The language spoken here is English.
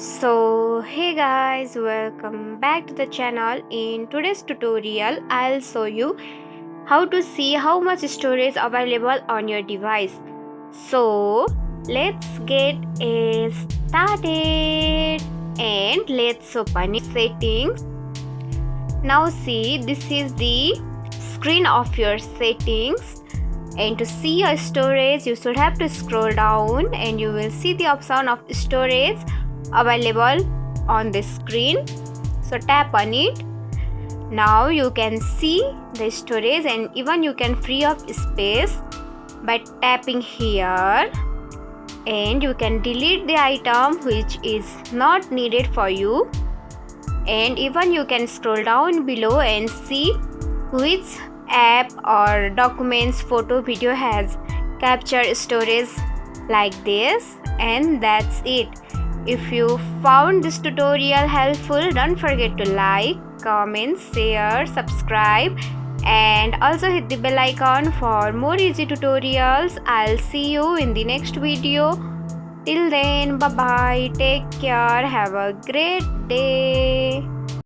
So hey guys, welcome back to the channel. In today's tutorial I'll show you how to see how much storage available on your device. So let's get started and let's open settings. Now see, this is the screen of your settings, and to see your storage you should have to scroll down and you will see the option of storage available on the screen. So tap on it. Now you can see the storage and even you can free up space by tapping here, and you can delete the item which is not needed for you, and even you can scroll down below and see which app or documents, photo, video has captured storage like this. And that's it. If you found this tutorial helpful, don't forget to like, comment, share, subscribe, and also hit the bell icon for more easy tutorials. I'll see you in the next video. Till then, bye bye, take care, have a great day.